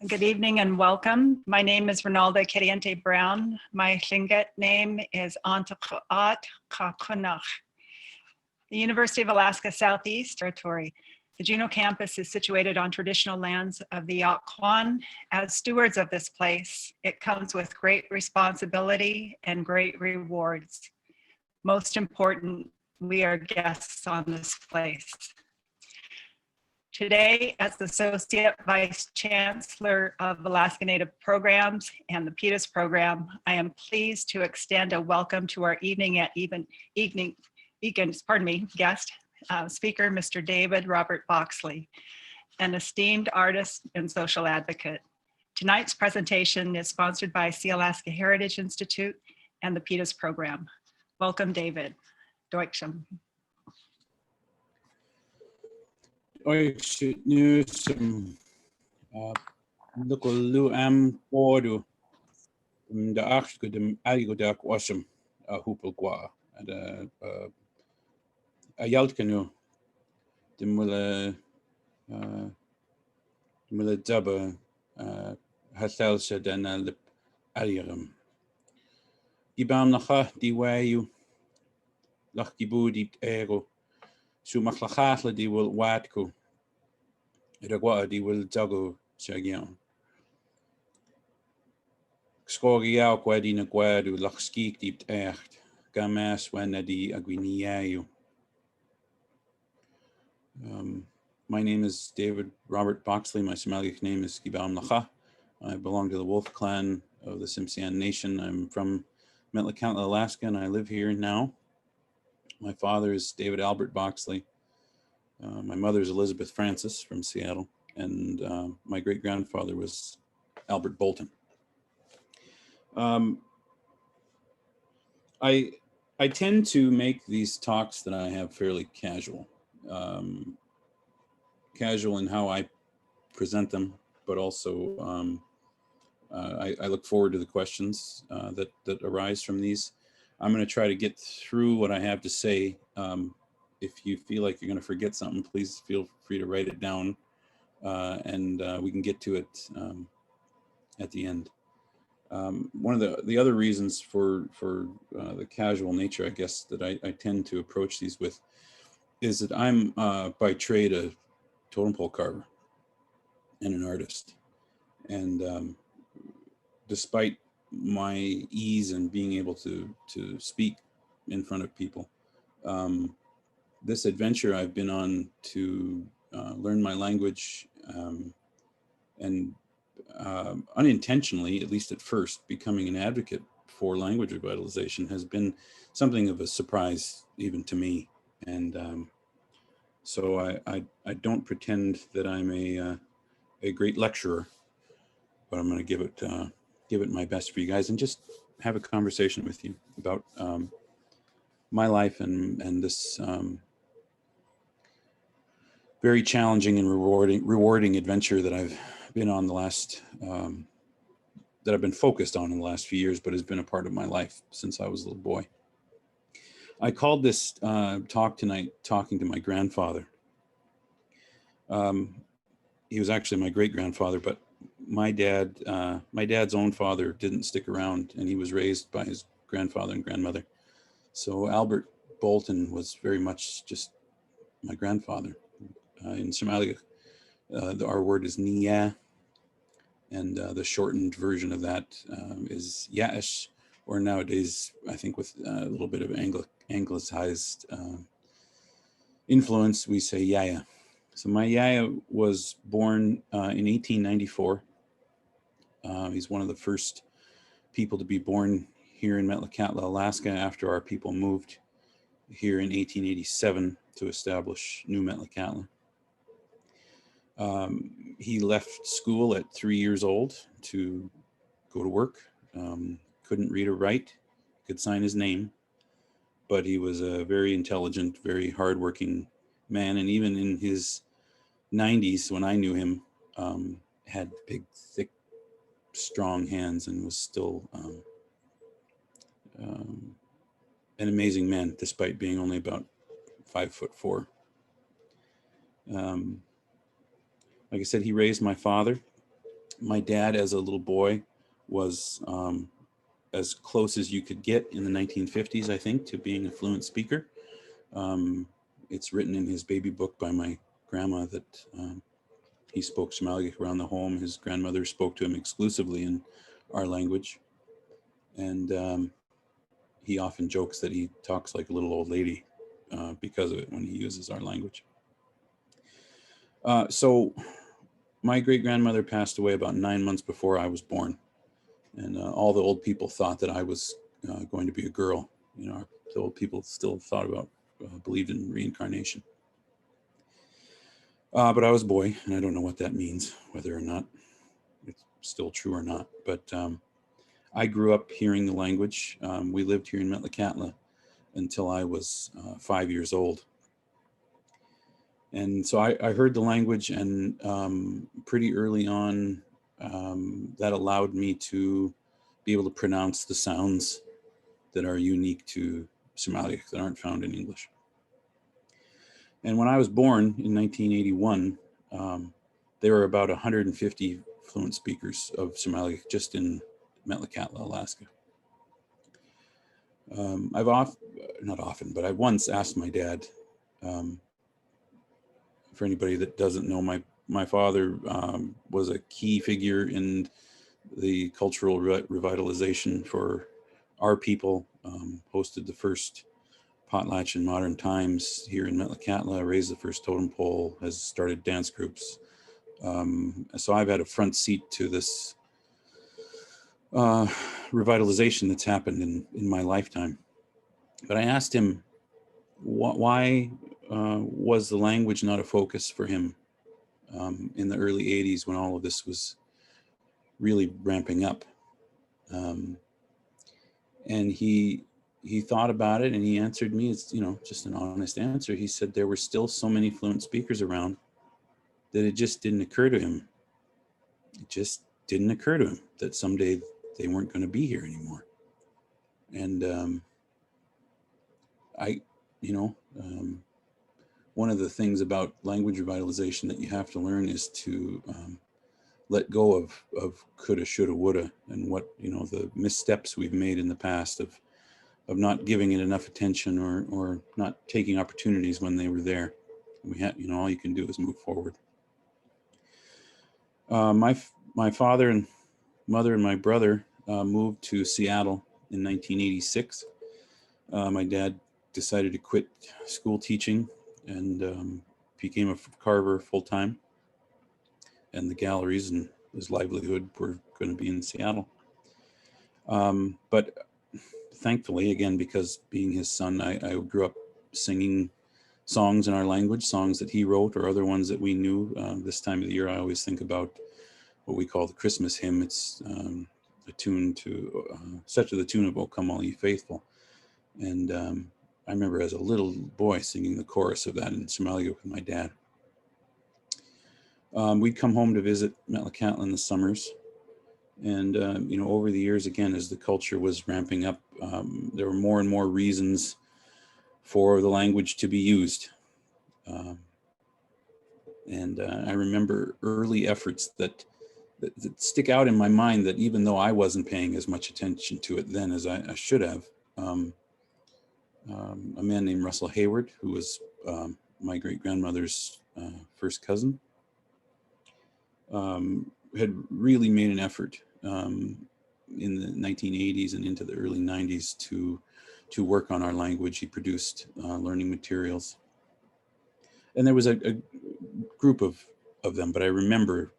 Good evening and welcome. My name is Ronalda Kiriente Brown. My Tlingit name is Antaqaat Kakunach. The University of Alaska Southeast Territory. The Juneau campus is situated on traditional lands of the Yaqwan. As stewards of this place, it comes with great responsibility and great rewards. Most important, we are guests on this place. Today, as the Associate Vice Chancellor of Alaska Native Programs and the PETAS program, I am pleased to extend a welcome to our guest, speaker, Mr. David Robert Boxley, an esteemed artist and social advocate. Tonight's presentation is sponsored by Sea Alaska Heritage Institute and the PETAS program. Welcome, David. Deutschem. Oix news local lu am bodu the acht good algodak wasum hoopelgwa and a yaltkanu the mula dubba haselse den lip alirum Gyibaawm nacha di wayu lach gibudi ego Su machlachachla di wil watku. Iragwa di wil dago shagion. Skogiao kwedi na gwadu lach skik diept echt. Gamas wena di agwiniayu. My name is David Robert Boxley. My Sm'algya name is Gyibaawm Laxha. I belong to the Wolf clan of the Tsimshian nation. I'm from Metlakatla, Alaska, and I live here now. My father is David Albert Boxley. My mother is Elizabeth Francis from Seattle, and my great-grandfather was Albert Bolton. I tend to make these talks that I have fairly casual. Casual in how I present them, but also I look forward to the questions that arise from these. I'm going to try to get through what I have to say. If you feel like you're going to forget something, please feel free to write it down, and we can get to it at the end. One of the other reasons for the casual nature, I guess, that I tend to approach these with is that I'm by trade a totem pole carver and an artist. And despite my ease and being able to speak in front of people, this adventure I've been on to learn my language and unintentionally, at least at first, becoming an advocate for language revitalization has been something of a surprise even to me. And so I don't pretend that I'm a great lecturer, but I'm going to give it my best for you guys and just have a conversation with you about my life and this very challenging and rewarding adventure that I've been on the last that I've been focused on in the last few years, but has been a part of my life since I was a little boy. I called this talk tonight talking to my grandfather. He was actually my great-grandfather, but my dad's own father didn't stick around, and he was raised by his grandfather and grandmother. So Albert Bolton was very much just my grandfather. In Somalia, our word is Nia, and the shortened version of that is Yaesh, or nowadays, I think with a little bit of anglicized influence, we say Yaya. So my Yaya was born in 1894. He's one of the first people to be born here in Metlakatla, Alaska, after our people moved here in 1887 to establish New Metlakatla. He left school at 3 years old to go to work. Couldn't read or write, could sign his name, but he was a very intelligent, very hardworking man. And even in his 90s, when I knew him, had big, thick, strong hands and was still an amazing man, despite being only about 5'4". Like I said, he raised my father, My dad, as a little boy, was as close as you could get in the 1950s, I think, to being a fluent speaker. It's written in his baby book by my grandma that he spoke Sm'algya around the home. His grandmother spoke to him exclusively in our language. And he often jokes that he talks like a little old lady because of it when he uses our language. So my great-grandmother passed away about 9 months before I was born. And all the old people thought that I was going to be a girl. You know, the old people still thought about, believed in reincarnation. But I was a boy, and I don't know what that means, whether or not it's still true or not. But I grew up hearing the language. We lived here in Metlakatla until I was 5 years old. And so I heard the language, and pretty early on, that allowed me to be able to pronounce the sounds that are unique to Sm'algya, that aren't found in English. And when I was born in 1981, there were about 150 fluent speakers of Sm'algya just in Metlakatla, Alaska. Not often, but I once asked my dad, for anybody that doesn't know, my father was a key figure in the cultural revitalization for our people, hosted the first potlatch in modern times here in Metlakatla, raised the first totem pole, has started dance groups. So I've had a front seat to this revitalization that's happened in my lifetime. But I asked him, why was the language not a focus for him in the early 80s when all of this was really ramping up? And he thought about it, and he answered me, it's, you know, just an honest answer. He said there were still so many fluent speakers around that it just didn't occur to him. It just didn't occur to him that someday they weren't going to be here anymore. And one of the things about language revitalization that you have to learn is to let go of coulda, shoulda, woulda, and what, you know, the missteps we've made in the past of not giving it enough attention or not taking opportunities when they were there. We had, you know, all you can do is move forward. My father and mother and my brother moved to Seattle in 1986. My dad decided to quit school teaching and became a carver full-time. And the galleries and his livelihood were going to be in Seattle. But thankfully, again, because being his son, I grew up singing songs in our language, songs that he wrote or other ones that we knew. This time of the year, I always think about what we call the Christmas hymn. It's a tune to, such to the tune of "O Come All Ye Faithful." And I remember as a little boy singing the chorus of that in Sm'algya with my dad. We'd come home to visit Metlakatla in the summers. And, you know, over the years, again, as the culture was ramping up, there were more and more reasons for the language to be used. I remember early efforts that stick out in my mind, that even though I wasn't paying as much attention to it then as I should have, a man named Russell Hayward, who was my great-grandmother's first cousin, had really made an effort in the 1980s and into the early 90s to work on our language. He produced learning materials. And there was a group of them, but I remember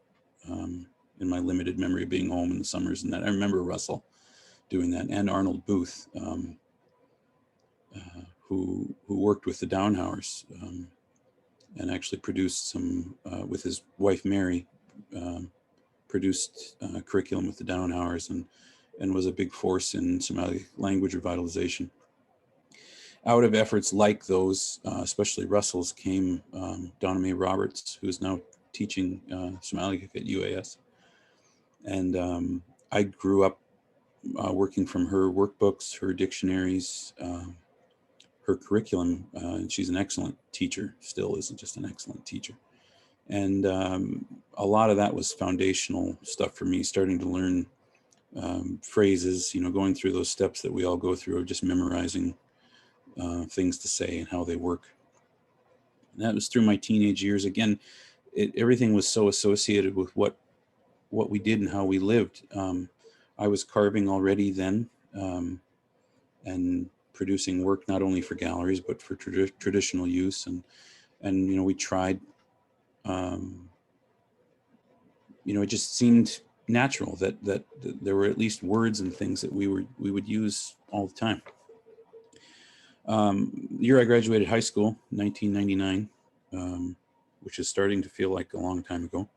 in my limited memory of being home in the summers and that, I remember Russell doing that, and Arnold Booth, who worked with the Downhowers and actually produced some, with his wife Mary, produced curriculum with the Downhowers and was a big force in Somali language revitalization. Out of efforts like those, especially Russell's, came Donna Mae Roberts, who is now teaching Somali at UAS. And I grew up working from her workbooks, her dictionaries, her curriculum, and she's an excellent teacher, still is just an excellent teacher. And a lot of that was foundational stuff for me, starting to learn phrases, going through those steps that we all go through of just memorizing things to say and how they work. And that was through my teenage years. Again, everything was so associated with what we did and how we lived. I was carving already then, and producing work not only for galleries but for traditional use, and we tried. It just seemed natural that there were at least words and things that we would use all the time. The year I graduated high school, 1999, which is starting to feel like a long time ago.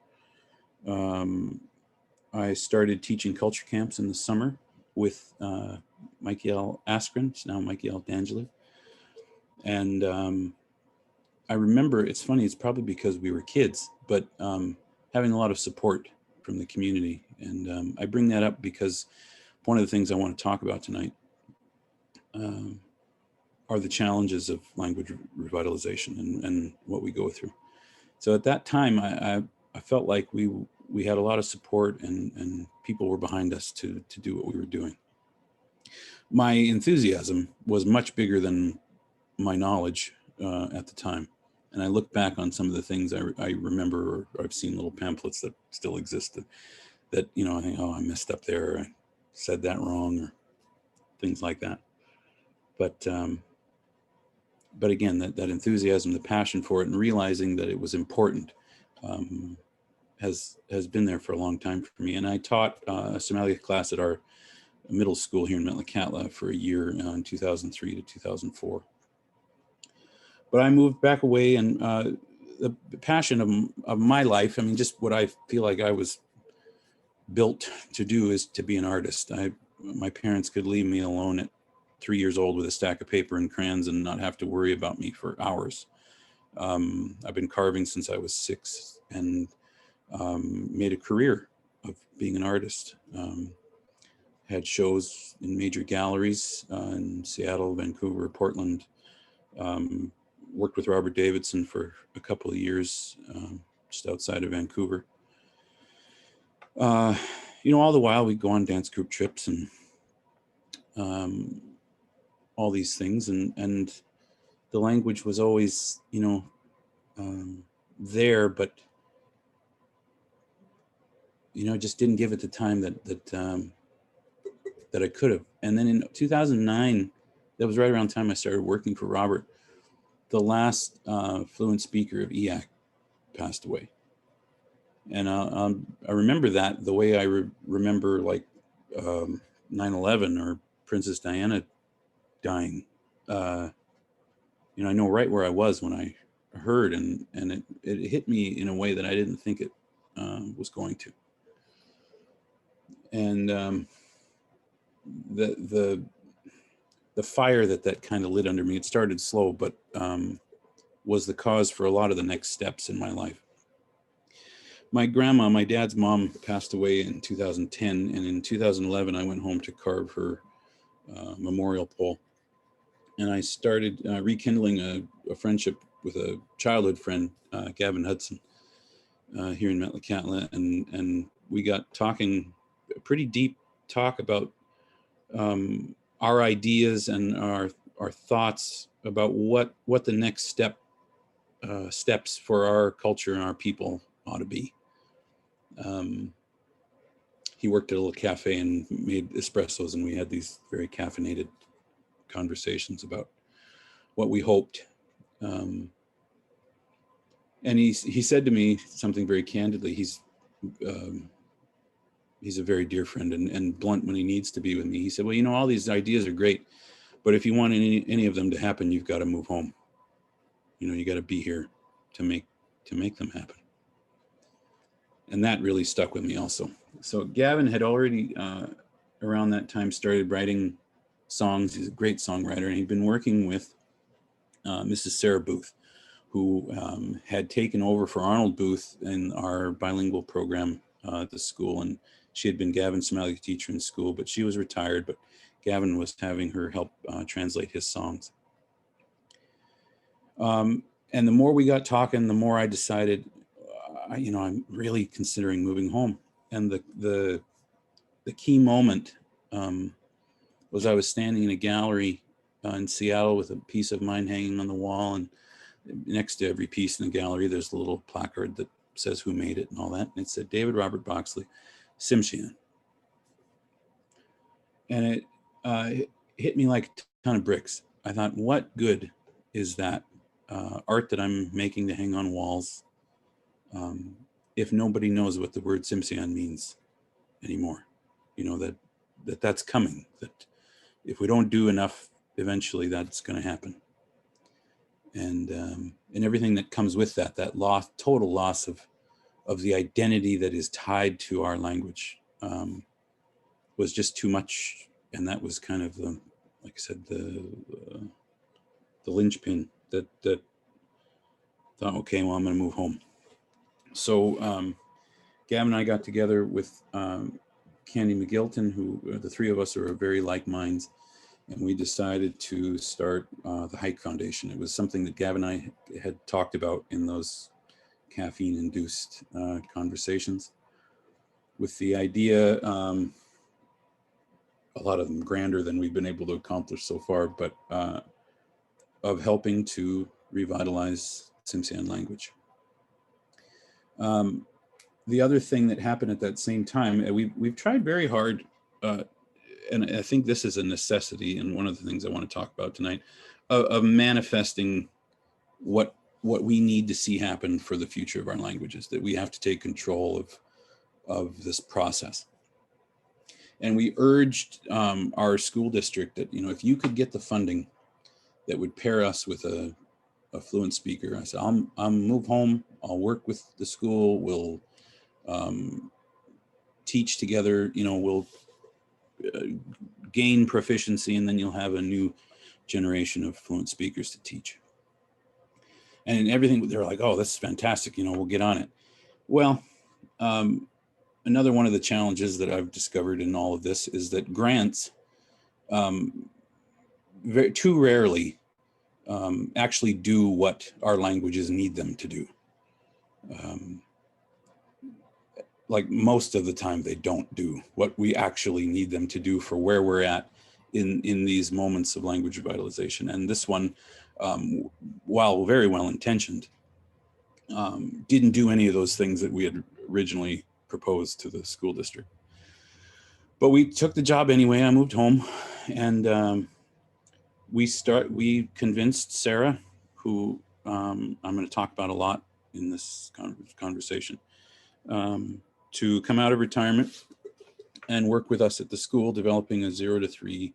I started teaching culture camps in the summer with Michael Askren. It's now Michael D'Angelo. And I remember, it's funny, it's probably because we were kids, but having a lot of support from the community. And I bring that up because one of the things I want to talk about tonight are the challenges of language revitalization and what we go through. So at that time, I felt like we had a lot of support and people were behind us to do what we were doing. My enthusiasm was much bigger than my knowledge at the time. And I look back on some of the things I remember, or I've seen little pamphlets that still exist that I think, oh, I messed up there, I said that wrong, or things like that. But again, that enthusiasm, the passion for it, and realizing that it was important has been there for a long time for me. And I taught a Sm'algya class at our middle school here in Metlakatla for a year in 2003 to 2004. But I moved back away, and the passion of my life, I mean, just what I feel like I was built to do is to be an artist. My parents could leave me alone at 3 years old with a stack of paper and crayons and not have to worry about me for hours. I've been carving since I was 6 and made a career of being an artist. Had shows in major galleries in Seattle, Vancouver, Portland. Worked with Robert Davidson for a couple of years just outside of Vancouver. All the while we'd go on dance group trips and all these things, and the language was always, there, but just didn't give it the time that I could have. And then in 2009, that was right around the time I started working for Robert. The last fluent speaker of EAC passed away. And I remember that the way I remember like 9/11 or Princess Diana dying. I know right where I was when I heard, and it hit me in a way that I didn't think it was going to. And the fire that kind of lit under me, it started slow, but was the cause for a lot of the next steps in my life. My grandma, my dad's mom, passed away in 2010, and in 2011, I went home to carve her memorial pole. And I started rekindling a friendship with a childhood friend, Gavin Hudson, here in Metlakatla, and we got talking, a pretty deep talk about our ideas and our thoughts about what the next steps for our culture and our people ought to be. He worked at a little cafe and made espressos, and we had these very caffeinated conversations about what we hoped. And he said to me something very candidly. He's a very dear friend and blunt when he needs to be with me. He said, well, all these ideas are great, but if you want any of them to happen, you've got to move home. You got to be here to make them happen. And that really stuck with me also. So Gavin had already around that time started writing songs. He's a great songwriter, and he'd been working with Mrs. Sarah Booth, who had taken over for Arnold Booth in our bilingual program at the school. And she had been Gavin's Sm'algya teacher in school, but she was retired, but Gavin was having her help translate his songs. And the more we got talking, the more I decided I'm really considering moving home. And the key moment was I was standing in a gallery in Seattle with a piece of mine hanging on the wall, and next to every piece in the gallery, there's a little placard that says who made it and all that. And it said David Robert Boxley, Tsimshian. And it hit me like a ton of bricks. I thought, what good is that art that I'm making to hang on walls if nobody knows what the word Tsimshian means anymore? That's coming, that if we don't do enough, eventually that's going to happen. And everything that comes with that total loss of the identity that is tied to our language was just too much. And that was kind of like I said, the linchpin that thought, okay, well, I'm going to move home. So Gab and I got together with Candy McGilton, who the three of us are very like minds, and we decided to start the Hike Foundation. It was something that Gab and I had talked about in those caffeine-induced conversations, with the idea, a lot of them grander than we've been able to accomplish so far, but of helping to revitalize Tsimshian language. The other thing that happened at that same time, we've tried very hard, and I think this is a necessity, and one of the things I want to talk about tonight, of manifesting what we need to see happen for the future of our languages, that we have to take control of this process. And we urged our school district that, if you could get the funding that would pair us with a fluent speaker, I said, I'll move home, I'll work with the school, we'll teach together, we'll gain proficiency, and then you'll have a new generation of fluent speakers to teach. And everything, they're like, oh, this is fantastic, we'll get on it. Well, another one of the challenges that I've discovered in all of this is that grants too rarely actually do what our languages need them to do. Like most of the time, they don't do what we actually need them to do for where we're at in these moments of language revitalization. And this one, while very well intentioned, didn't do any of those things that we had originally proposed to the school district. But we took the job anyway. I moved home, and we convinced Sarah, who I'm going to talk about a lot in this conversation, to come out of retirement and work with us at the school, developing a 0 to 3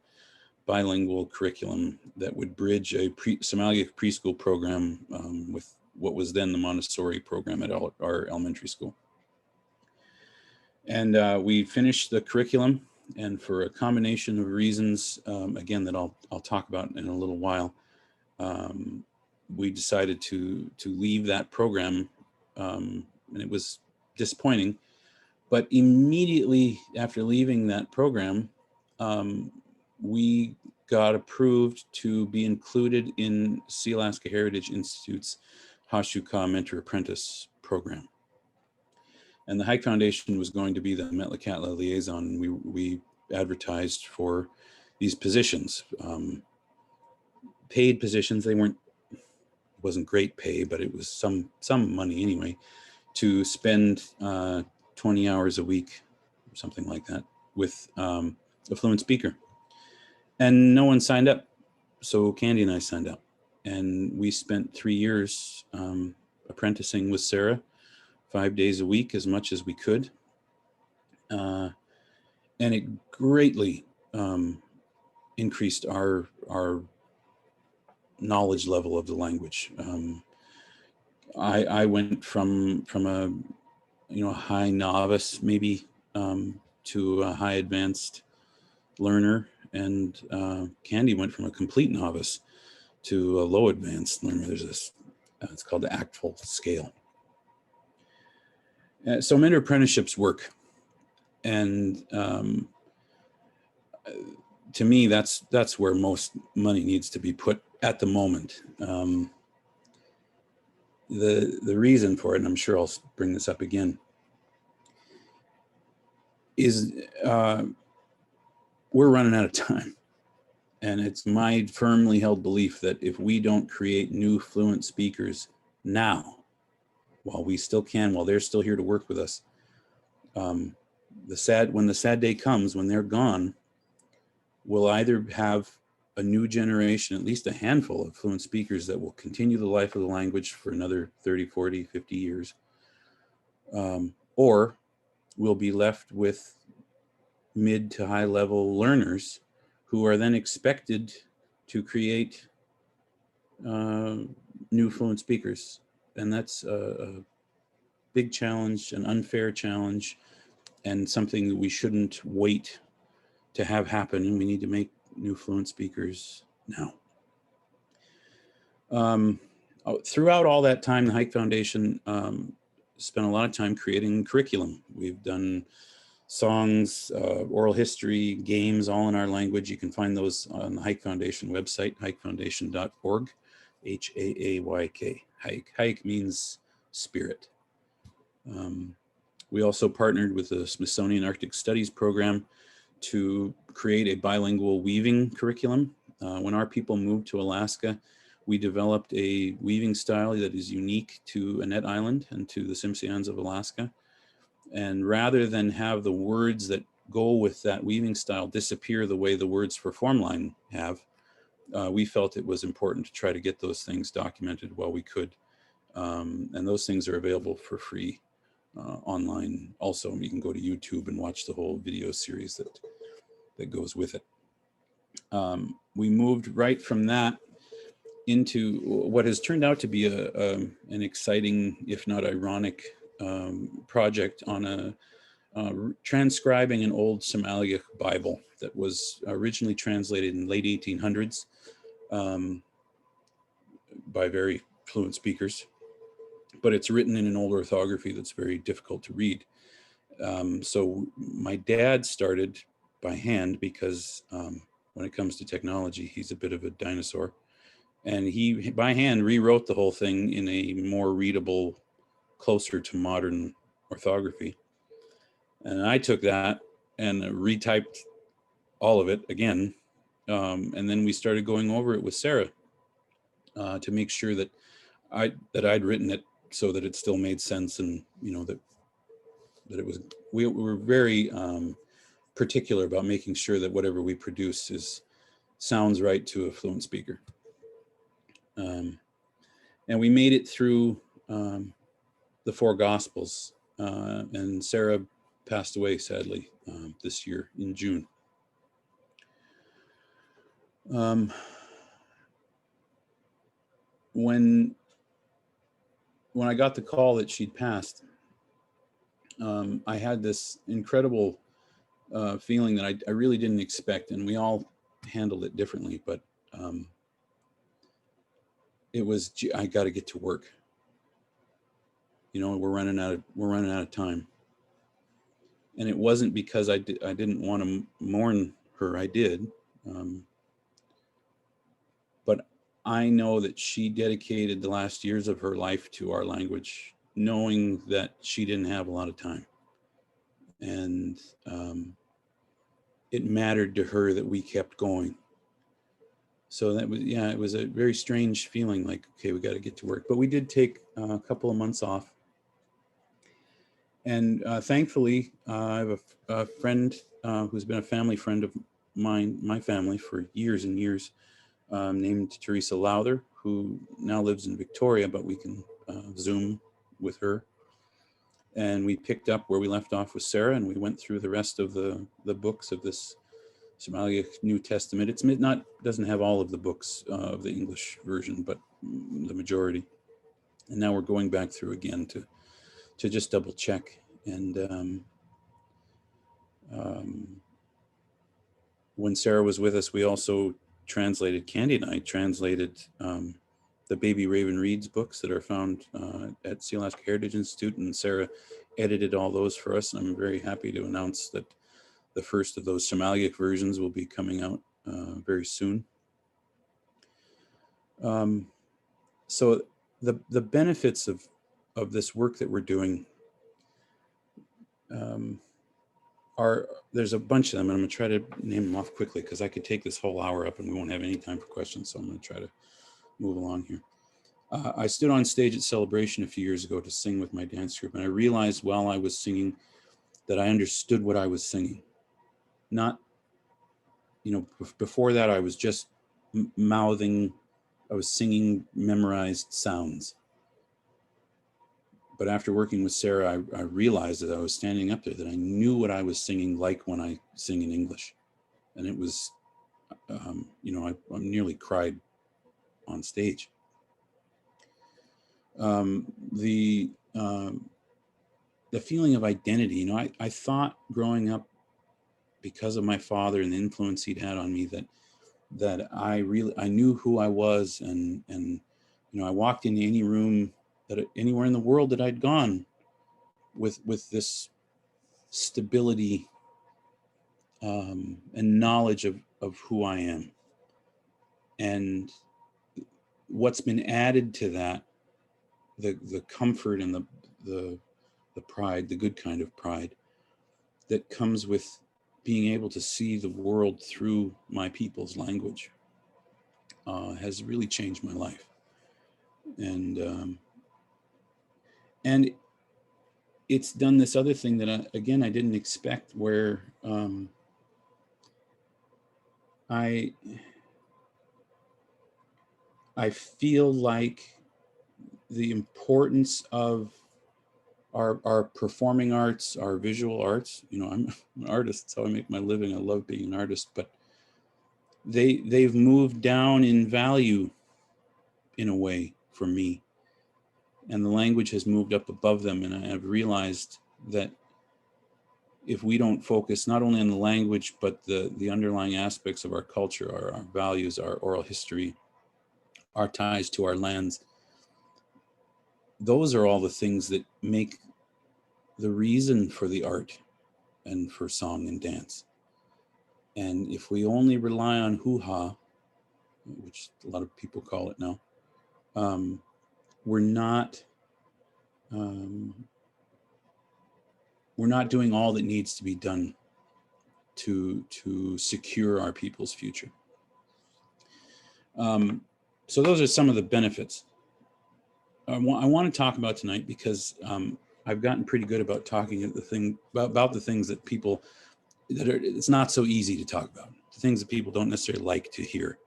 bilingual curriculum that would bridge a Sm'algya preschool program with what was then the Montessori program at our elementary school. And we finished the curriculum, and for a combination of reasons, again, that I'll talk about in a little while, we decided to leave that program, and it was disappointing. But immediately after leaving that program, we got approved to be included in Alaska Heritage Institute's Hashuka Mentor Apprentice program. And the Hike Foundation was going to be the Metlakatla liaison. We advertised for these positions, paid positions. It wasn't great pay, but it was some money anyway, to spend 20 hours a week, something like that, with a fluent speaker. And no one signed up. So Candy and I signed up, and we spent 3 years apprenticing with Sarah, 5 days a week, as much as we could. And it greatly increased our knowledge level of the language. I went from a high novice maybe to a high advanced learner, and Candy went from a complete novice to a low advanced learner. There's this, it's called the ACTFL scale. So mentor apprenticeships work, and to me, that's where most money needs to be put at the moment. the reason for it, and I'm sure I'll bring this up again, is we're running out of time. And it's my firmly held belief that if we don't create new fluent speakers now, while we still can, while they're still here to work with us, when the sad day comes, when they're gone, we'll either have a new generation, at least a handful of fluent speakers that will continue the life of the language for another 30, 40, 50 years, or we'll be left with mid to high level learners who are then expected to create new fluent speakers. And that's a big challenge, an unfair challenge, and something that we shouldn't wait to have happen. We need to make new fluent speakers now. Throughout all that time, the Hike Foundation spent a lot of time creating curriculum. We've done songs, oral history, games, all in our language. You can find those on the Hike Foundation website, hikefoundation.org, H-A-A-Y-K. Hike. Hike means spirit. We also partnered with the Smithsonian Arctic Studies program to create a bilingual weaving curriculum. When our people moved to Alaska, we developed a weaving style that is unique to Annette Island and to the Tsimshians of Alaska. And rather than have the words that go with that weaving style disappear the way the words for formline have, we felt it was important to try to get those things documented while we could. And those things are available for free online. Also, you can go to YouTube and watch the whole video series that goes with it. We moved right from that into what has turned out to be an exciting, if not ironic, project on transcribing an old Sm'algya Bible that was originally translated in late 1800s by very fluent speakers, but it's written in an old orthography that's very difficult to read. So my dad started by hand because when it comes to technology, he's a bit of a dinosaur. And he, by hand, rewrote the whole thing in a more readable, closer to modern orthography. And I took that and retyped all of it again. And then we started going over it with Sarah to make sure that I'd written it so that it still made sense, and that it was. We were very particular about making sure that whatever we produce sounds right to a fluent speaker. And we made it through the four Gospels, and Sarah passed away sadly this year in June. When I got the call that she'd passed, I had this incredible feeling that I really didn't expect, and we all handled it differently, but it was, I got to get to work. We're running out of time. And it wasn't because I didn't want to mourn her. I did. But I know that she dedicated the last years of her life to our language, knowing that she didn't have a lot of time. And it mattered to her that we kept going. So that was, it was a very strange feeling, like, okay, we got to get to work. But we did take a couple of months off. And thankfully, I have a friend who's been a family friend of mine, my family, for years and years, named Teresa Lowther, who now lives in Victoria, but we can Zoom with her. And we picked up where we left off with Sarah, and we went through the rest of the books of this Sm'algya New Testament. It's doesn't have all of the books of the English version, but the majority. And now we're going back through again to just double check. And when Sarah was with us, we also translated, Candy and I translated the Baby Raven Reads books that are found at Sea Alaska Heritage Institute, and Sarah edited all those for us. And I'm very happy to announce that the first of those Sm'algya versions will be coming out very soon. So the benefits of this work that we're doing there's a bunch of them, and I'm going to try to name them off quickly because I could take this whole hour up and we won't have any time for questions. So I'm going to try to move along here. I stood on stage at Celebration a few years ago to sing with my dance group, and I realized while I was singing that I understood what I was singing. Not, before that I was just mouthing, I was singing memorized sounds. But after working with Sarah, I realized that I was standing up there, that I knew what I was singing like when I sing in English. And it was, I nearly cried on stage. The feeling of identity, I thought growing up, because of my father and the influence he'd had on me, that I knew who I was, and I walked into any room anywhere in the world that I'd gone with this stability and knowledge of who I am. And what's been added to that, the comfort and the pride, the good kind of pride that comes with being able to see the world through my people's language, has really changed my life. And it's done this other thing that I didn't expect, where I feel like the importance of our performing arts, our visual arts. I'm an artist, so I make my living. I love being an artist, but they've moved down in value in a way for me, and the language has moved up above them. And I've realized that if we don't focus not only on the language, but the underlying aspects of our culture, our values, our oral history, our ties to our lands, those are all the things that make the reason for the art and for song and dance. And if we only rely on hoo-ha, which a lot of people call it now, we're not doing all that needs to be done to secure our people's future. So those are some of the benefits I want to talk about tonight, because I've gotten pretty good about talking about the things that people, it's not so easy to talk about, the things that people don't necessarily like to hear,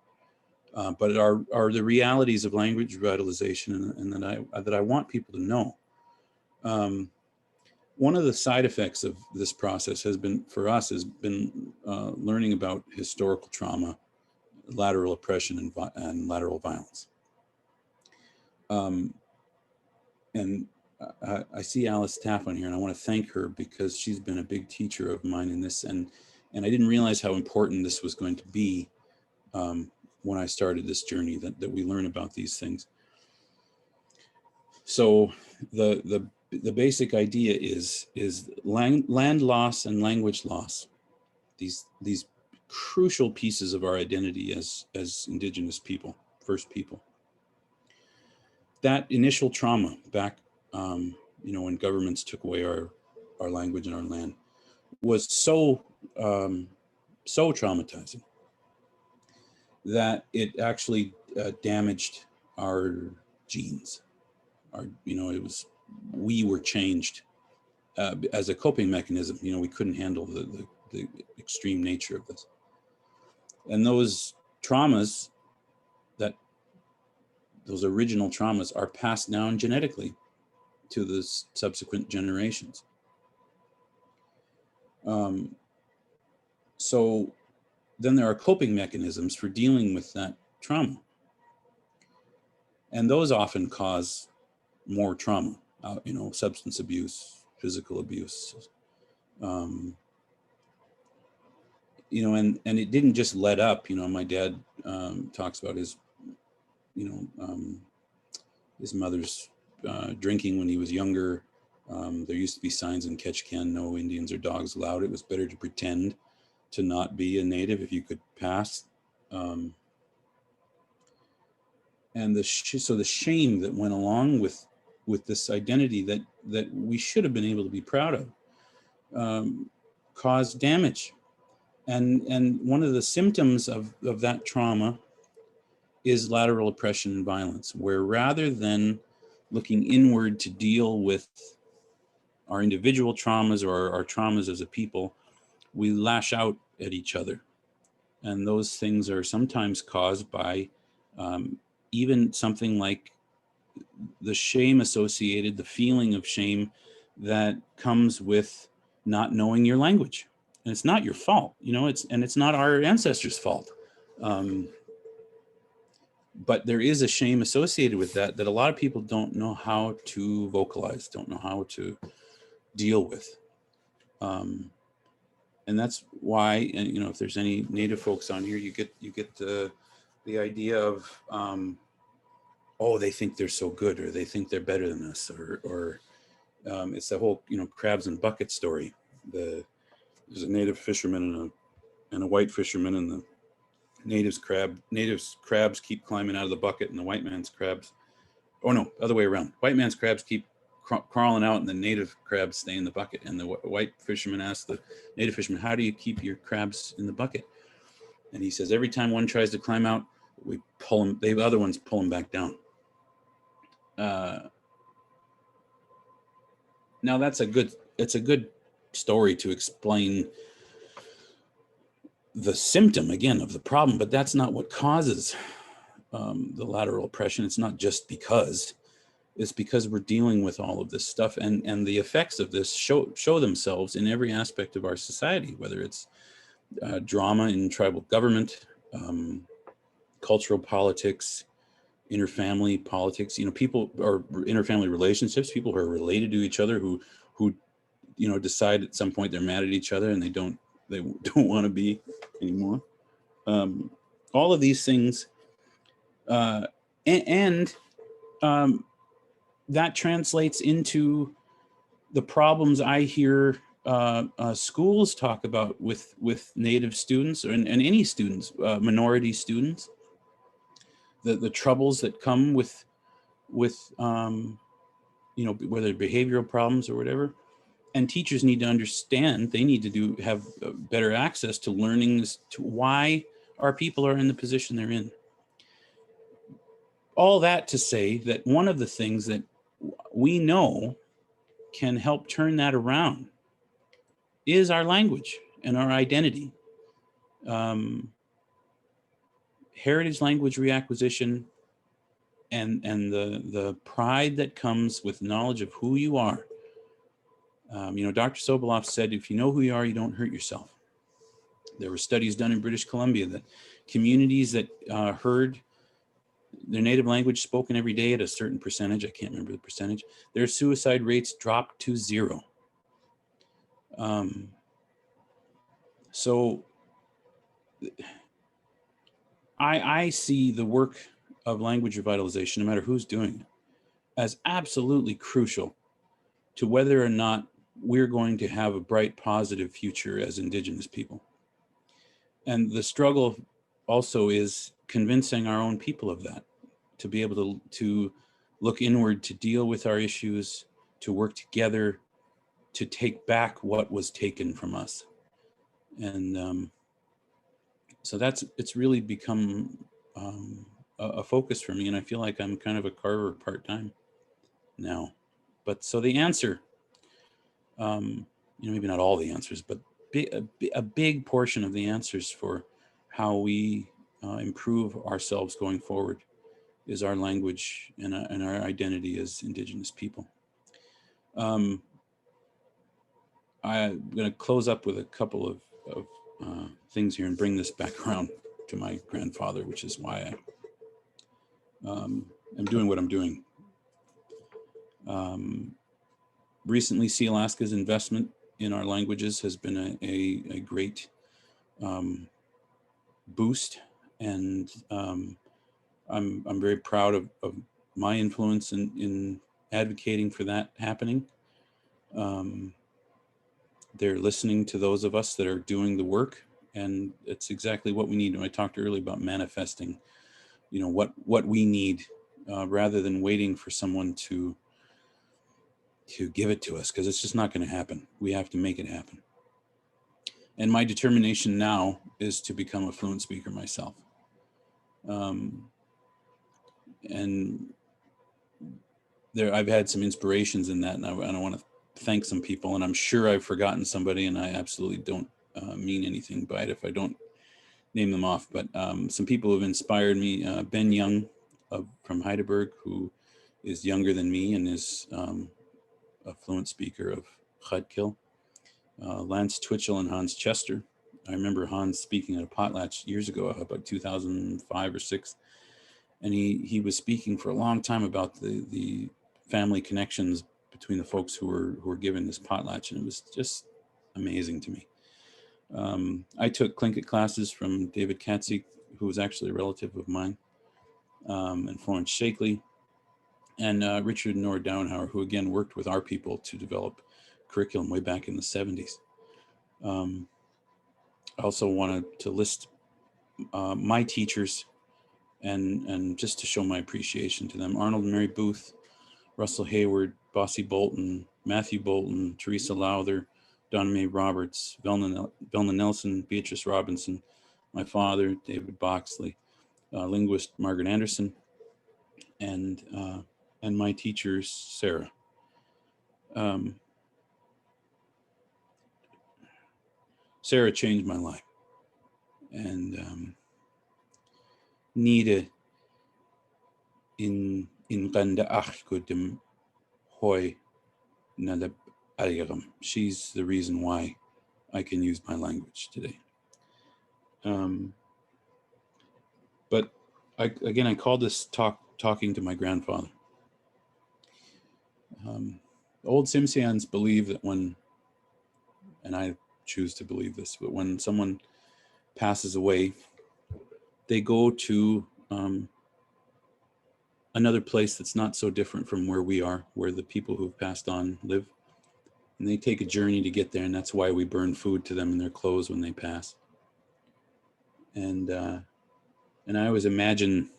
but are the realities of language revitalization, and that I want people to know. One of the side effects of this process has been learning about historical trauma, lateral oppression, and lateral violence. And I see Alice Taff on here, and I want to thank her because she's been a big teacher of mine in this, and I didn't realize how important this was going to be when I started this journey, that we learn about these things. So the basic idea is land loss and language loss, these crucial pieces of our identity as Indigenous people, First People. That initial trauma back, when governments took away our language and our land, was so traumatizing that it actually damaged our genes. We were changed as a coping mechanism. We couldn't handle the extreme nature of this, and those traumas, those original traumas, are passed down genetically to the subsequent generations. So then there are coping mechanisms for dealing with that trauma, and those often cause more trauma. Substance abuse, physical abuse, and it didn't just let up. My dad talks about his mother's drinking when he was younger. There used to be signs in Ketchikan, no Indians or dogs allowed. It was better to pretend to not be a native if you could pass. And so the shame that went along with this identity that we should have been able to be proud of, caused damage. And one of the symptoms of that trauma is lateral oppression and violence, where rather than looking inward to deal with our individual traumas or our traumas as a people, we lash out at each other. And those things are sometimes caused by even something like the shame associated, the feeling of shame that comes with not knowing your language. And it's not your fault, it's not our ancestors' fault. But there is a shame associated with that a lot of people don't know how to vocalize, don't know how to deal with. And that's why, and if there's any Native folks on here, you get the idea of, oh, they think they're so good, or they think they're better than us, or it's the whole crabs and buckets story. There's a native fisherman and a white fisherman, and the natives crabs keep climbing out of the bucket, and the white man's crabs, oh no, other way around. White man's crabs keep crawling out, and the native crabs stay in the bucket. And the white fisherman asks the native fisherman, "How do you keep your crabs in the bucket?" And he says, "Every time one tries to climb out, we pull them. The other ones pull them back down." Now it's a good story to explain the symptom again of the problem, but that's not what causes the lateral oppression. It's not just because. It's because we're dealing with all of this stuff, and the effects of this show themselves in every aspect of our society, whether it's drama in tribal government, cultural politics, interfamily politics, people, or interfamily relationships, people who are related to each other who decide at some point they're mad at each other and they don't want to be anymore. All of these things, and that translates into the problems I hear schools talk about with Native students and any students, minority students, the troubles that come with whether behavioral problems or whatever. And teachers need to understand, they need to have better access to learning as to why our people are in the position they're in. All that to say that one of the things that we know can help turn that around is our language and our identity. Heritage language reacquisition and the pride that comes with knowledge of who you are. Dr. Soboleff said, if you know who you are, you don't hurt yourself. There were studies done in British Columbia that communities that heard their native language spoken every day at a certain percentage, I can't remember the percentage, their suicide rates dropped to 0. So I see the work of language revitalization, no matter who's doing it, as absolutely crucial to whether or not we're going to have a bright, positive future as Indigenous people. And the struggle also is convincing our own people of that, to be able to look inward, to deal with our issues, to work together, to take back what was taken from us. And so it's really become a focus for me. And I feel like I'm kind of a carver part-time now. But so the answer, maybe not all the answers, but a big portion of the answers for how we improve ourselves going forward is our language and our identity as Indigenous people. I'm going to close up with a couple of things here and bring this back around to my grandfather, which is why I'm doing what I'm doing. Recently, See Alaska's investment in our languages has been a great boost, and I'm very proud of my influence in advocating for that happening. They're listening to those of us that are doing the work, and it's exactly what we need. When I talked earlier about manifesting, what we need, rather than waiting for someone to give it to us, because it's just not going to happen. We have to make it happen. And my determination now is to become a fluent speaker myself. And I've had some inspirations in that, and I want to thank some people, and I'm sure I've forgotten somebody, and I absolutely don't mean anything by it if I don't name them off. But some people who have inspired me, Ben Young from Heidelberg, who is younger than me and is a fluent speaker of Chadkil. Lance Twitchell and Hans Chester. I remember Hans speaking at a potlatch years ago, about 2005 or 6. And he was speaking for a long time about the family connections between the folks who were given this potlatch. And it was just amazing to me. I took Tlingit classes from David Katzig, who was actually a relative of mine, and Florence Shakely, and Richard Nor Downhauer, who again worked with our people to develop curriculum way back in the 70s. I also wanted to list my teachers and just to show my appreciation to them: Arnold and Mary Booth, Russell Hayward, Bossy Bolton, Matthew Bolton, Teresa Lowther, Donna Mae Roberts, Velna Nelson, Beatrice Robinson, my father, David Boxley, linguist Margaret Anderson, and my teachers, Sarah. Sarah changed my life, and Nida in ganda achgudem hoy nalab algaram. She's the reason why I can use my language today. But I call this talking to my grandfather. Old Tsimshians believe that and I choose to believe this, but when someone passes away, they go to another place that's not so different from where we are, where the people who've passed on live. And they take a journey to get there, and that's why we burn food to them in their clothes when they pass. And I always imagine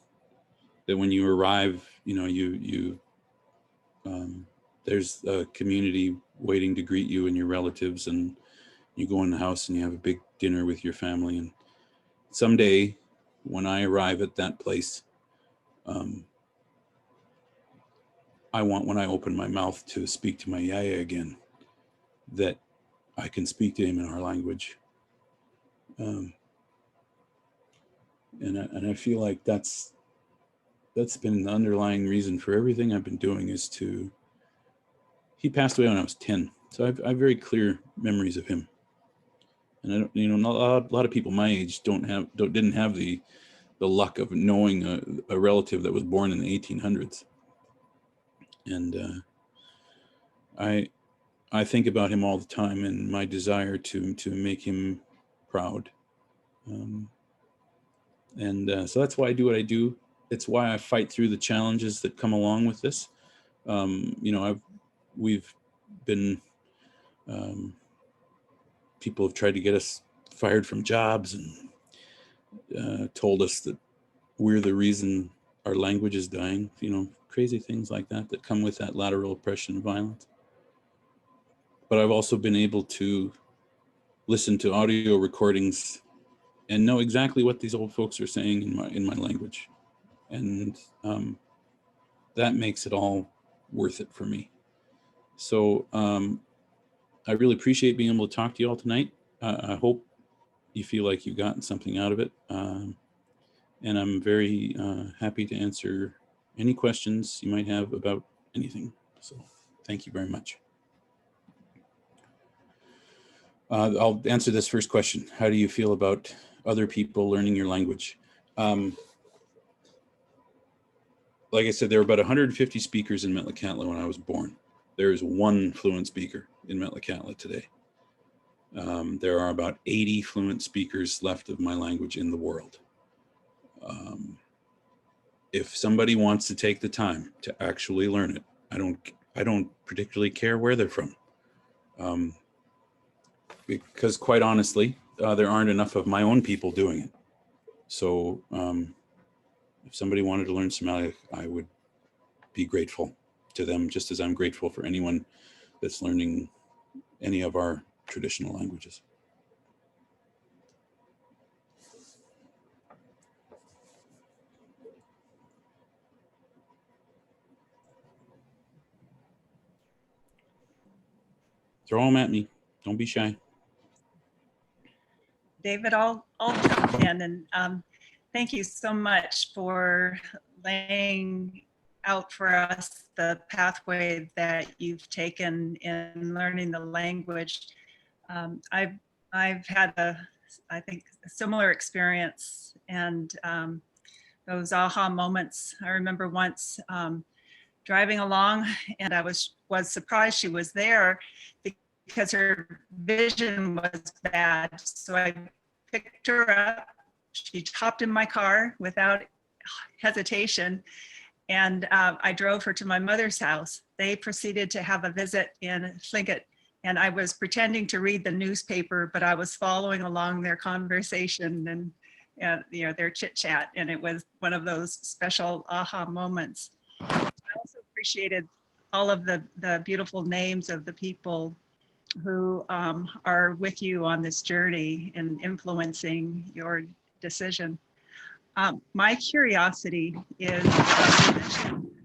that when you arrive, there's a community waiting to greet you and your relatives, and you go in the house and you have a big dinner with your family. And someday, when I arrive at that place, I want, when I open my mouth to speak to my yaya again, that I can speak to him in our language. And I feel like that's been the underlying reason for everything I've been doing. He passed away when I was 10, so I have very clear memories of him. And I don't, a lot of people my age didn't have the luck of knowing a relative that was born in the 1800s. And I think about him all the time, and my desire to make him proud. So that's why I do what I do. It's why I fight through the challenges that come along with this. We've been, people have tried to get us fired from jobs and told us that we're the reason our language is dying. Crazy things like that come with that lateral oppression and violence. But I've also been able to listen to audio recordings and know exactly what these old folks are saying in my language, and that makes it all worth it for me. So I really appreciate being able to talk to you all tonight. I hope you feel like you've gotten something out of it, and I'm very happy to answer any questions you might have about anything. So thank you very much. I'll answer this first question. How do you feel about other people learning your language? Like I said, there were about 150 speakers in Metlakatla when I was born. There is one fluent speaker in Metlakatla today. There are about 80 fluent speakers left of my language in the world. If somebody wants to take the time to actually learn it, I don't particularly care where they're from. Because quite honestly, there aren't enough of my own people doing it. So if somebody wanted to learn Sm'algya, I would be grateful to them, just as I'm grateful for anyone that's learning any of our traditional languages. Throw them at me. Don't be shy. David, I'll jump in, and thank you so much for laying out for us the pathway that you've taken in learning the language. I've had I think, a similar experience, and those aha moments. I remember once driving along, and I was surprised she was there because her vision was bad. So I picked her up. She hopped in my car without hesitation, and I drove her to my mother's house. They proceeded to have a visit in Tlingit, and I was pretending to read the newspaper, but I was following along their conversation and their chit chat, and it was one of those special aha moments. I also appreciated all of the beautiful names of the people who are with you on this journey and influencing your decision. My curiosity is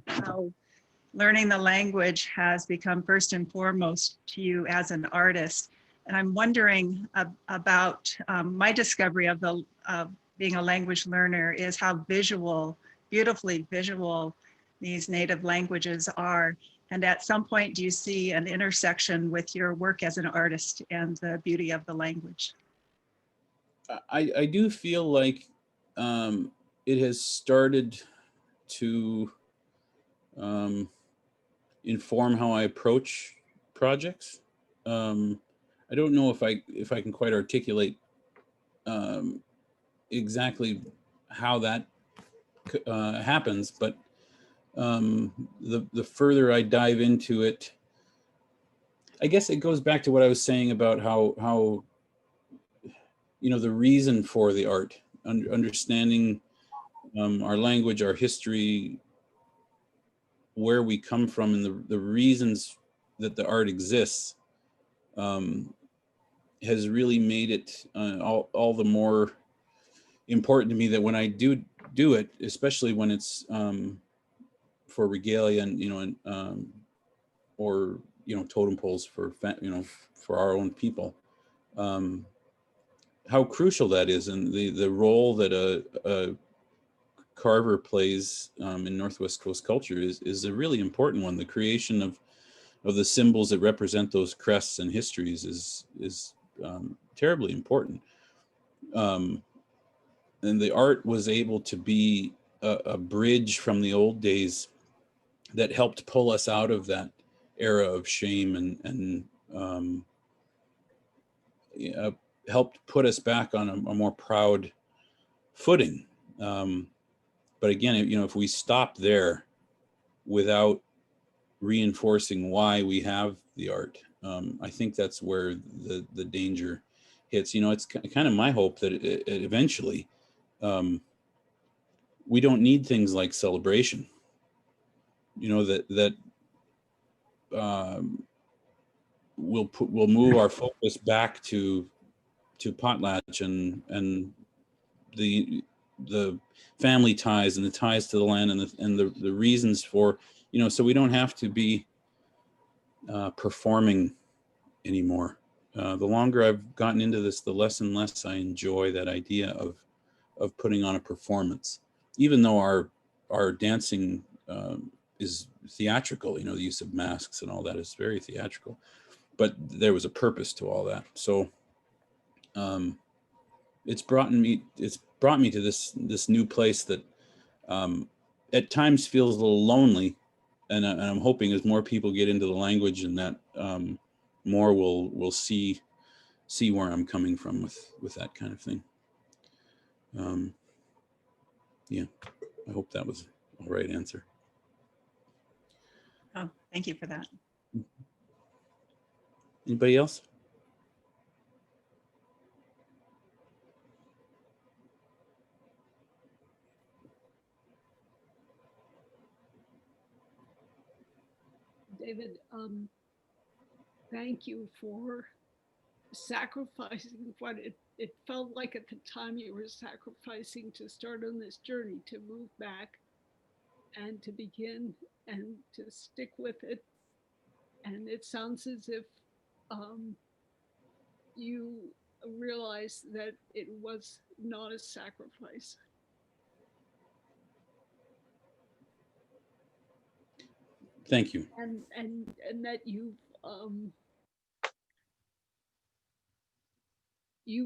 how learning the language has become first and foremost to you as an artist. And I'm wondering about my discovery of being a language learner is how beautifully visual these native languages are. And at some point, do you see an intersection with your work as an artist and the beauty of the language? I do feel like it has started to inform how I approach projects. I don't know if I can quite articulate exactly how that happens, but the further I dive into it, I guess it goes back to what I was saying about how the reason for the art, understanding our language, our history, where we come from, and the reasons that the art exists has really made it all the more important to me that when I do it, especially when it's for regalia and or totem poles for for our own people, how crucial that is, and the role that a carver plays in Northwest Coast culture is a really important one. The creation of the symbols that represent those crests and histories is terribly important. And the art was able to be a bridge from the old days that helped pull us out of that era of shame and helped put us back on a more proud footing. But again, if we stop there without reinforcing why we have the art, I think that's where the danger hits. It's kind of my hope that eventually we don't need things like celebration. That we'll move our focus back to potlatch and the family ties and the ties to the land and the reasons for, so we don't have to be performing anymore. The longer I've gotten into this, the less and less I enjoy that idea of putting on a performance, even though our dancing is theatrical. The use of masks and all that is very theatrical, but there was a purpose to all that. So it's brought me to this new place that at times feels a little lonely, and I'm hoping as more people get into the language and that more will see where I'm coming from with that kind of thing. Yeah, I hope that was the right answer. Oh, thank you for that. Anybody else? David, thank you for sacrificing what it felt like at the time you were sacrificing to start on this journey, to move back and to begin and to stick with it. And it sounds as if you realize that it was not a sacrifice. Thank you. And that you've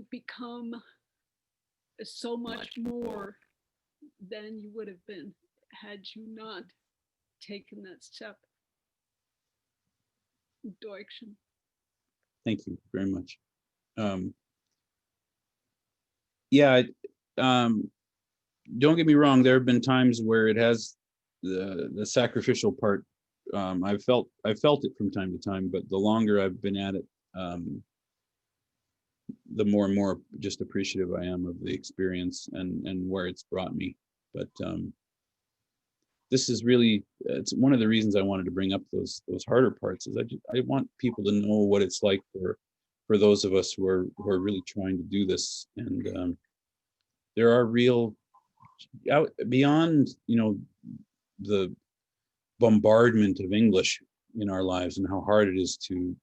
become so much more than you would have been had you not taken that step. Direction. Thank you very much. Yeah, don't get me wrong. There have been times where it has the sacrificial part. I've felt it from time to time, but the longer I've been at it, the more and more just appreciative I am of the experience and where it's brought me. But this is really, it's one of the reasons I wanted to bring up those harder parts. Is I want people to know what it's like for those of us who are really trying to do this. And there are real, out beyond, you know, the bombardment of English in our lives and how hard it is to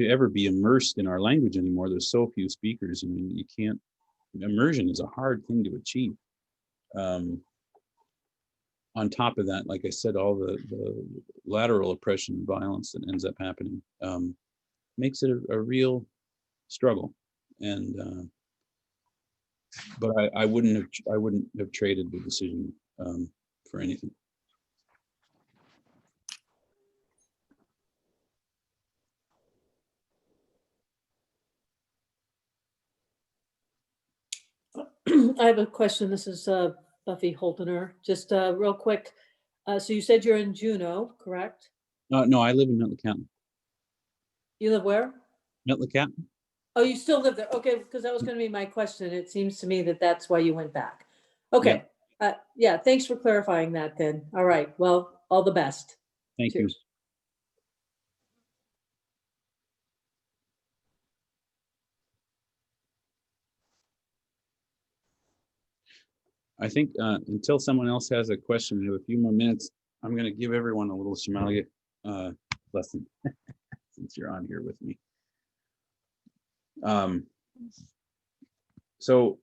ever be immersed in our language anymore. There's so few speakers. I mean, you can't, immersion is a hard thing to achieve. On top of that, like I said, all the lateral oppression and violence that ends up happening makes it a real struggle. And but I wouldn't have traded the decision for anything. I have a question. This is Buffy Holtener. Just real quick. So you said you're in Juneau, correct? No, I live in Metlakatla. You live where? Metlakatla. Oh, you still live there? Okay, because that was going to be my question. It seems to me that that's why you went back. Okay. Yeah, thanks for clarifying that then. All right. Well, all the best. Thank Cheers. you. I think until someone else has a question, we have a few more minutes. I'm going to give everyone a little Sm'algya lesson since you're on here with me. So,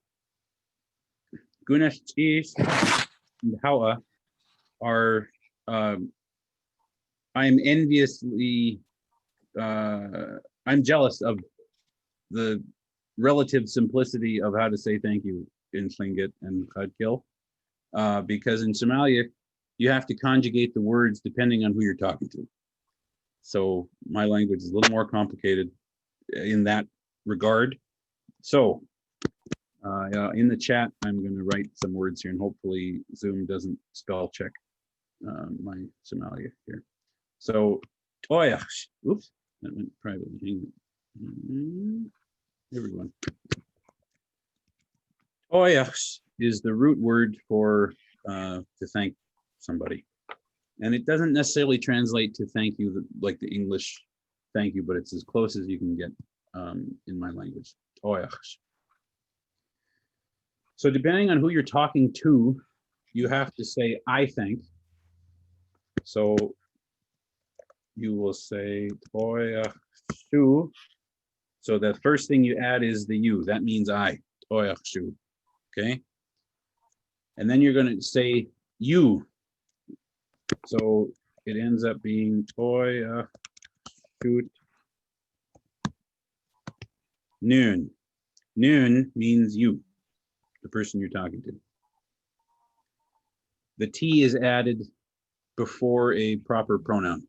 Gunesh and Hawa are, I'm enviously, I'm jealous of the relative simplicity of how to say thank you in Tlingit and Khatkill, because in Somalia, you have to conjugate the words depending on who you're talking to. So my language is a little more complicated in that regard. So in the chat, I'm going to write some words here, and hopefully Zoom doesn't spell check my Somalia here. So, Toyash, oops, that went privately. Everyone. Toyash is the root word for to thank somebody. And it doesn't necessarily translate to thank you like the English thank you, but it's as close as you can get in my language. Toyash. So depending on who you're talking to, you have to say, I thank. So you will say, Toyashu. So the first thing you add is the you. That means I. Toyashu. Okay. And then you're going to say you. So it ends up being Toyashu noon. Noon means you, the person you're talking to. The T is added before a proper pronoun.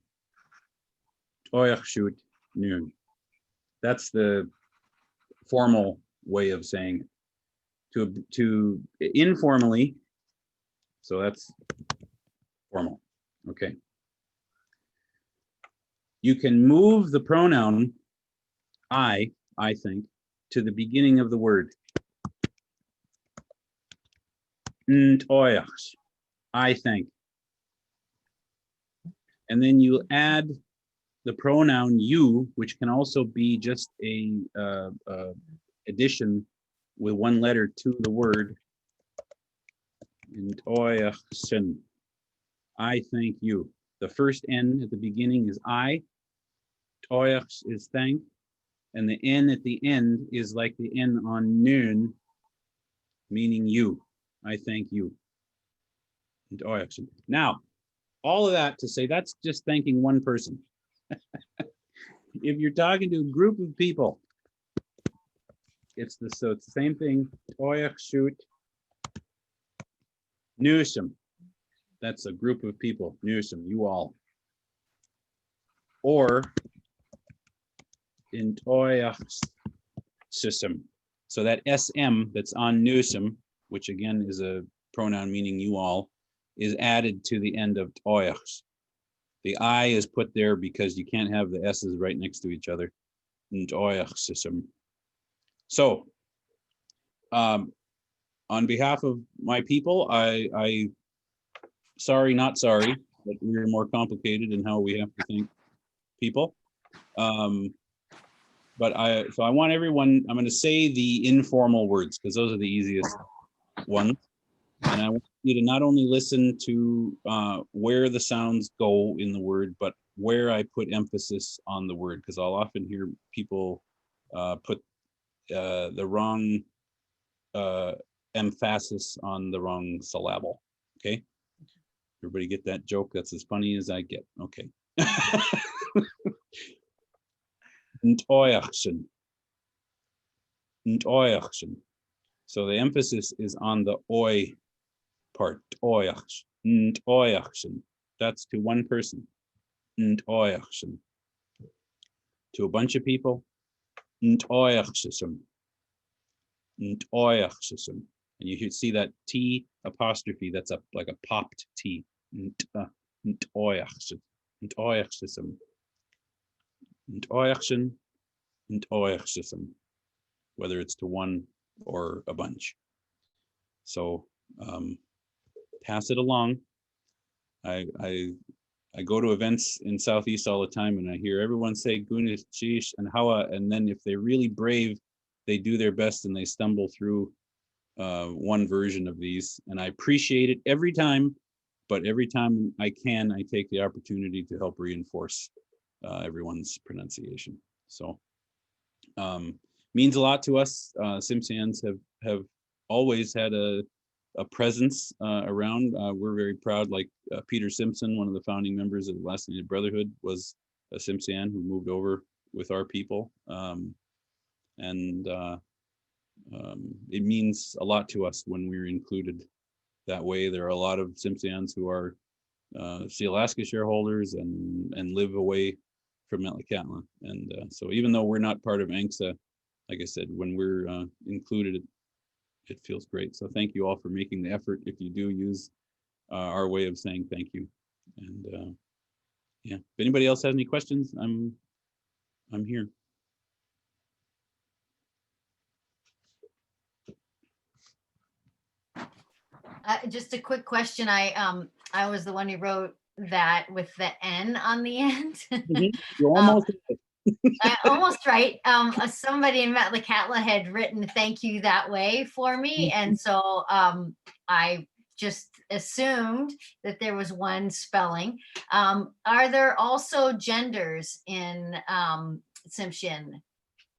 Toyachshut noon. That's the formal way of saying it. To informally, so that's formal. Okay. You can move the pronoun I think, to the beginning of the word. Ntoyach, I think. And then you add the pronoun you, which can also be just a addition with one letter to the word. I thank you. The first N at the beginning is I. Toyach is thank. And the N at the end is like the N on noon, meaning you. I thank you. Now, all of that to say that's just thanking one person. If you're talking to a group of people, it's the same thing. Toyach shoot. Newsome. That's a group of people. Newsome, you all. Or in Toyach system. So that SM that's on Newsome, which again is a pronoun meaning you all, is added to the end of Toyach. The I is put there because you can't have the S's right next to each other. In Toyach system. So, on behalf of my people, I sorry, not sorry, but we're more complicated in how we have to thank people. But I want everyone, I'm going to say the informal words because those are the easiest ones. And I want you to not only listen to where the sounds go in the word, but where I put emphasis on the word, because I'll often hear people put the wrong emphasis on the wrong syllable. Okay, everybody get that joke? That's as funny as I get. Okay. Ntoyachsen. Ntoyachsen. So the emphasis is on the oi part. Ntoyachs. Ntoyachsen. That's to one person. Ntoyachsen. To a bunch of people. Ntoyachsism. Ntoyachsism. And you should see that T apostrophe, that's like a popped T. Ntoyachsism. Ntoyachsism. Ntoyachsen. Ntoyachsism. Whether it's to one or a bunch. So pass it along. I go to events in Southeast all the time and I hear everyone say Gunis, Chish, and Hawa, and then if they're really brave, they do their best and they stumble through one version of these. And I appreciate it every time, but every time I can, I take the opportunity to help reinforce everyone's pronunciation. So means a lot to us. Tsimshians have always had a presence around. We're very proud, like Peter Simpson, one of the founding members of the Last Native Brotherhood, was a Tsimshian who moved over with our people. It means a lot to us when we're included that way. There are a lot of Tsimshians who are Sea Alaska shareholders and live away from Metlakatla. And so even though we're not part of ANCSA, like I said, when we're included, it feels great. So thank you all for making the effort. If you do use our way of saying thank you. And yeah, if anybody else has any questions, I'm here. Just a quick question. I was the one who wrote that with the N on the end. You're almost almost right. Somebody in Metlakatla had written thank you that way for me. And so I just assumed that there was one spelling. Are there also genders in Tsimshian?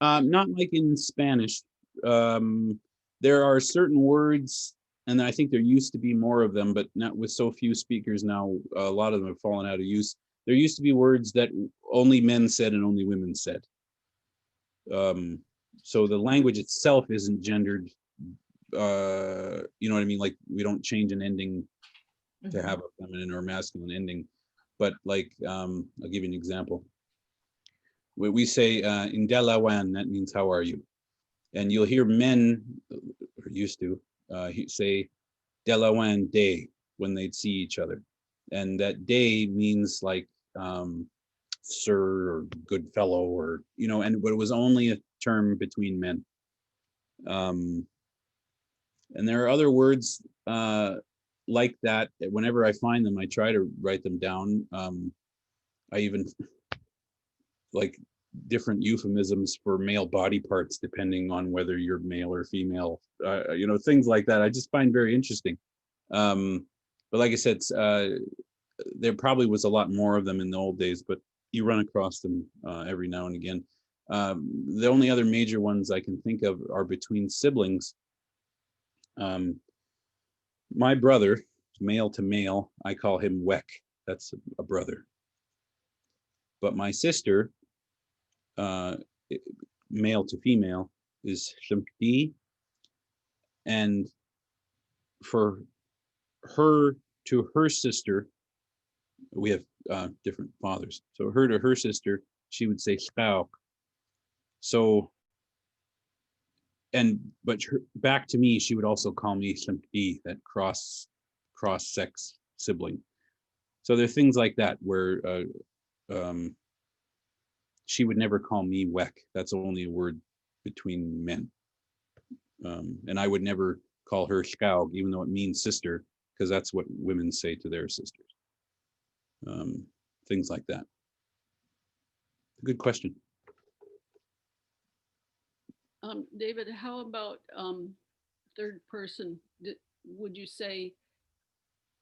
Not like in Spanish. There are certain words, and I think there used to be more of them, but not with so few speakers now. A lot of them have fallen out of use. There used to be words that only men said and only women said. So the language itself isn't gendered. You know what I mean? Like we don't change an ending to have a feminine or masculine ending. But like, I'll give you an example. We say in Delawan, that means how are you? And you'll hear men, or used to, say Delawan day when they'd see each other. And that day means like sir or good fellow, or, you know, but it was only a term between men. And there are other words like that. Whenever I find them, I try to write them down. I even like different euphemisms for male body parts depending on whether you're male or female, you know, things like that I just find very interesting. But like I said, there probably was a lot more of them in the old days, but you run across them every now and again. The only other major ones I can think of are between siblings. My brother, male to male, I call him Wek. That's a brother. But my sister, male to female, is Shimdi. And for her to her sister, we have different fathers. So her to her sister, she would say Shkauk. So, but back to me, she would also call me Shimdi, that cross-sex sibling. So there are things like that where she would never call me Wek. That's only a word between men. And I would never call her Shkaug, even though it means sister, because that's what women say to their sisters. Things like that. Good question. David, how about third person? Would you say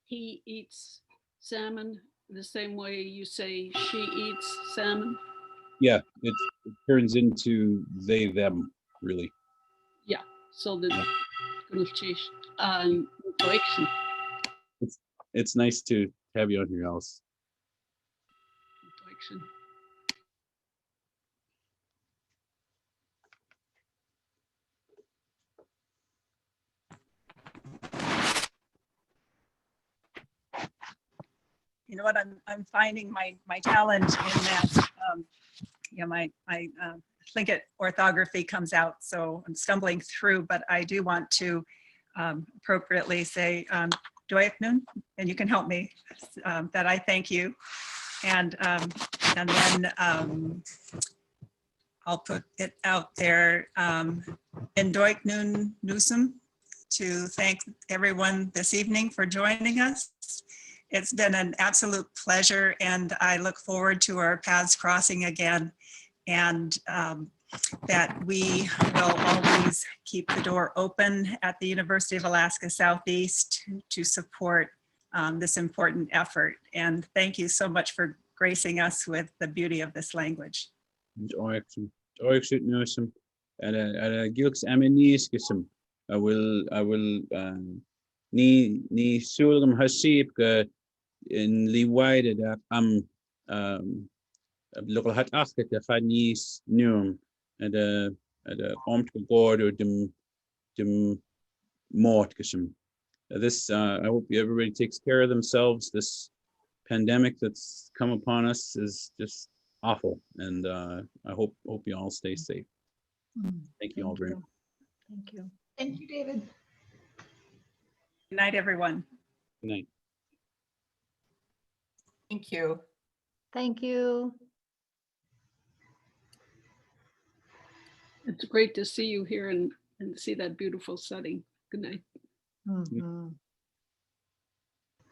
he eats salmon the same way you say she eats salmon? Yeah, it turns into they, them, really. Yeah, so the Deutschen. It's nice to have you on here, Alice. Deutschen. You know what, I'm finding my challenge in that, yeah, my Tlingit orthography comes out, so I'm stumbling through, but I do want to appropriately say Doyaknun, and you can help me, that I thank you. And then I'll put it out there in Doyaknun Nusum to thank everyone this evening for joining us. It's been an absolute pleasure, and I look forward to our paths crossing again, and that we will always keep the door open at the University of Alaska Southeast to support this important effort. And thank you so much for gracing us with the beauty of this language. I will ni sulgum hasib in liwaide da local hat achte the fanis num and omt god or dem mort kism. This I hope everybody takes care of themselves. This pandemic that's come upon us is just awful, and I hope you all stay safe. Thank you all very much. Thank you. Thank you, David. Good night, everyone. Good night. Thank you. Thank you. It's great to see you here and see that beautiful setting. Good night. Mhm.